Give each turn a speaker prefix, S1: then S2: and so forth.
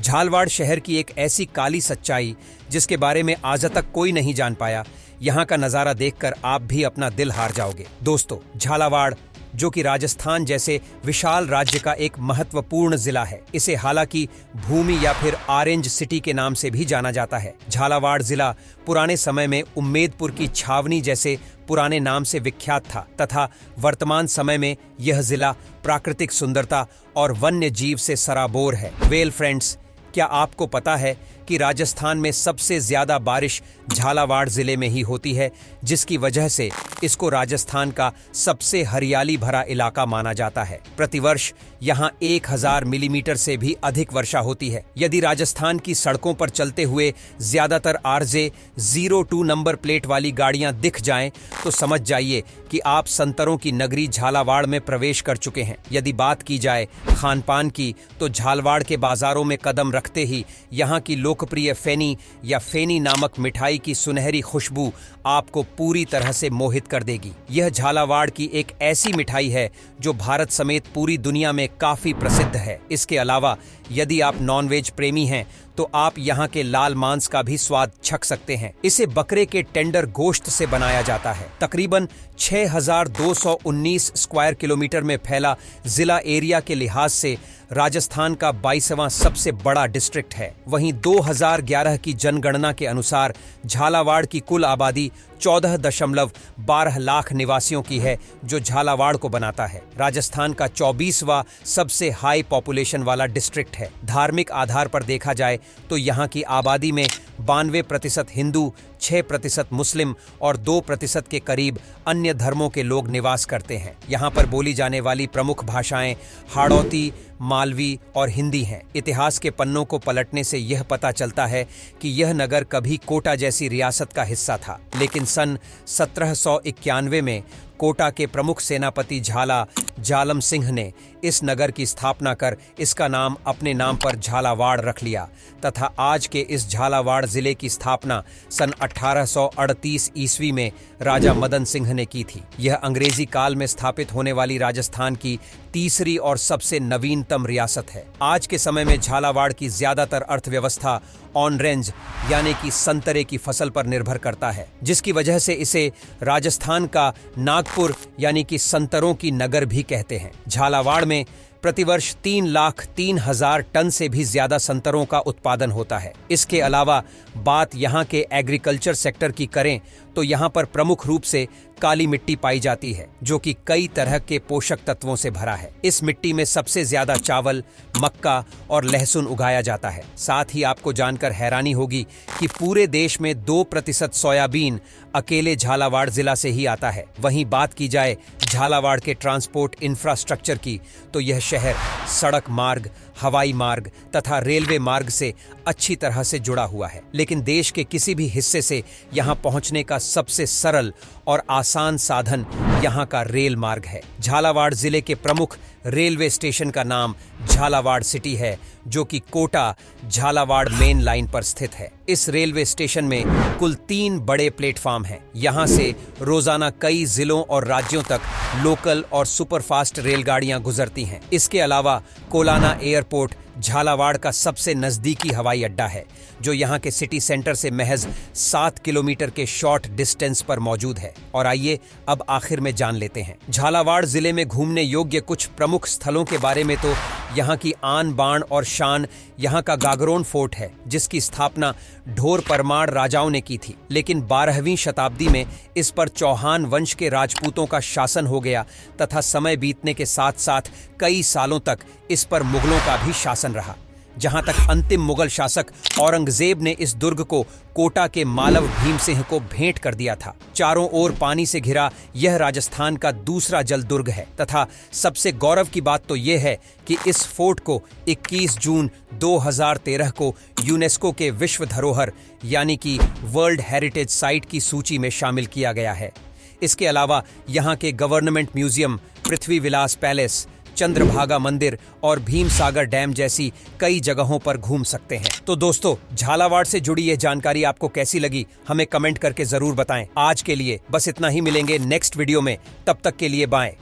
S1: झालवाड़ शहर की एक ऐसी काली सच्चाई जिसके बारे में आज तक कोई नहीं जान पाया। यहाँ का नजारा देखकर आप भी अपना दिल हार जाओगे। दोस्तों, झालावाड़ जो कि राजस्थान जैसे विशाल राज्य का एक महत्वपूर्ण जिला है, इसे हालांकि भूमि या फिर ऑरेंज सिटी के नाम से भी जाना जाता है। झालावाड़ जिला पुराने समय में उम्मेदपुर की छावनी जैसे पुराने नाम से विख्यात था तथा वर्तमान समय में यह जिला प्राकृतिक सुंदरता और वन्य जीव से सराबोर है। वेल फ्रेंड्स, क्या आपको पता है कि राजस्थान में सबसे ज्यादा बारिश झालावाड़ जिले में ही होती है, जिसकी वजह से इसको राजस्थान का सबसे हरियाली भरा इलाका माना जाता है। प्रतिवर्ष यहाँ 1000 मिलीमीटर से भी अधिक वर्षा होती है। यदि राजस्थान की सड़कों पर चलते हुए ज्यादातर आरजे 02 नंबर प्लेट वाली गाड़ियां दिख जाएं, तो समझ जाइए कि आप संतरों की नगरी झालावाड़ में प्रवेश कर चुके हैं। यदि बात की जाए खान पान की, तो झालवाड़ के बाजारों में कदम रखते ही यहाँ की लोकप्रिय फेनी या फेनी नामक मिठाई की सुनहरी खुशबू आपको पूरी तरह से मोहित कर देगी। यह झालावाड़ की एक ऐसी मिठाई है जो भारत समेत पूरी दुनिया में काफी प्रसिद्ध है। इसके अलावा यदि आप नॉनवेज प्रेमी हैं तो आप यहाँ के लाल मांस का भी स्वाद चख सकते हैं। इसे बकरे के टेंडर गोश्त से बनाया जाता है। तकरीबन 6219 स्क्वायर किलोमीटर में फैला जिला एरिया के लिहाज से राजस्थान का 22वां सबसे बड़ा डिस्ट्रिक्ट है। वहीं 2011 की जनगणना के अनुसार झालावाड़ की कुल आबादी 14.12 लाख निवासियों की है, जो झालावाड़ को बनाता है राजस्थान का 24वां सबसे हाई पॉपुलेशन वाला डिस्ट्रिक्ट है। धार्मिक आधार पर देखा जाए तो यहाँ की आबादी में 92% हिंदू, 6% मुस्लिम और 2% के करीब अन्य धर्मों के लोग निवास करते हैं। यहाँ पर बोली जाने वाली प्रमुख भाषाएं हाड़ौती, मालवी और हिंदी हैं। इतिहास के पन्नों को पलटने से यह पता चलता है कि यह नगर कभी कोटा जैसी रियासत का हिस्सा था, लेकिन सन 1791 में कोटा के प्रमुख सेनापति झाला जालम सिंह ने इस नगर की स्थापना कर इसका नाम अपने नाम पर झालावाड़ रख लिया तथा आज के इस झालावाड़ जिले की स्थापना सन 1838 ईस्वी में राजा मदन सिंह ने की थी। यह अंग्रेजी काल में स्थापित होने वाली राजस्थान की तीसरी और सबसे नवीनतम रियासत है। आज के समय में झालावाड़ की ज्यादातर अर्थव्यवस्था ऑन रेंज यानी कि संतरे की फसल पर निर्भर करता है, जिसकी वजह से इसे राजस्थान का नागपुर यानी कि संतरों की नगर भी कहते हैं। झालावाड़ में प्रतिवर्ष 3,03,000 टन से भी ज्यादा संतरों का उत्पादन होता है। इसके अलावा बात यहाँ के एग्रीकल्चर सेक्टर की करें तो यहाँ पर प्रमुख रूप से काली मिट्टी पाई जाती है, जो कि कई तरह के पोषक तत्वों से भरा है। इस मिट्टी में सबसे ज्यादा चावल, मक्का और लहसुन उगाया जाता है। साथ ही आपको जानकर हैरानी होगी कि पूरे देश में 2% सोयाबीन अकेले झालावाड़ जिला से ही आता है। वहीं बात की जाए झालावाड़ के ट्रांसपोर्ट इंफ्रास्ट्रक्चर की, तो यह शहर सड़क मार्ग, हवाई मार्ग तथा रेलवे मार्ग से अच्छी तरह से जुड़ा हुआ है। लेकिन देश के किसी भी हिस्से से यहाँ पहुँचने का सबसे सरल और आसान साधन यहाँ का रेल मार्ग है। झालावाड़ जिले के प्रमुख रेलवे स्टेशन का नाम झालावाड़ सिटी है, जो कि कोटा झालावाड़ मेन लाइन पर स्थित है। इस रेलवे स्टेशन में कुल 3 बड़े प्लेटफार्म हैं। यहाँ से रोजाना कई जिलों और राज्यों तक लोकल और सुपरफास्ट रेलगाड़ियां गुजरती हैं। इसके अलावा कोलाना एयरपोर्ट झालावाड़ का सबसे नजदीकी हवाई अड्डा है, जो यहाँ के सिटी सेंटर से महज 7 किलोमीटर के शॉर्ट डिस्टेंस पर मौजूद है। और आइए अब आखिर में जान लेते हैं झालावाड़ जिले में घूमने योग्य कुछ प्रमुख स्थलों के बारे में। तो यहाँ की आन बान और शान यहाँ का गागरोन फोर्ट है, जिसकी स्थापना ढोर परमार राजाओं ने की थी, लेकिन 12वीं शताब्दी में इस पर चौहान वंश के राजपूतों का शासन हो गया तथा समय बीतने के साथ साथ कई सालों तक इस पर मुगलों का भी शासन रहा, जहां तक अंतिम मुगल शासक औरंगजेब ने इस दुर्ग को कोटा के मालव भीम सिंह को भेंट कर दिया था। चारों ओर पानी से घिरा यह राजस्थान का दूसरा जल दुर्ग है तथा सबसे गौरव की बात तो यह है कि इस फोर्ट को 21 जून 2013 को यूनेस्को के विश्व धरोहर यानी कि वर्ल्ड हेरिटेज साइट की सूची में शामिल किया गया है। इसके अलावा यहाँ के गवर्नमेंट म्यूजियम, पृथ्वी विलास पैलेस, चंद्रभागा मंदिर और भीम सागर डैम जैसी कई जगहों पर घूम सकते हैं। तो दोस्तों, झालावाड़ से जुड़ी यह जानकारी आपको कैसी लगी, हमें कमेंट करके जरूर बताएं। आज के लिए बस इतना ही, मिलेंगे नेक्स्ट वीडियो में। तब तक के लिए बाय।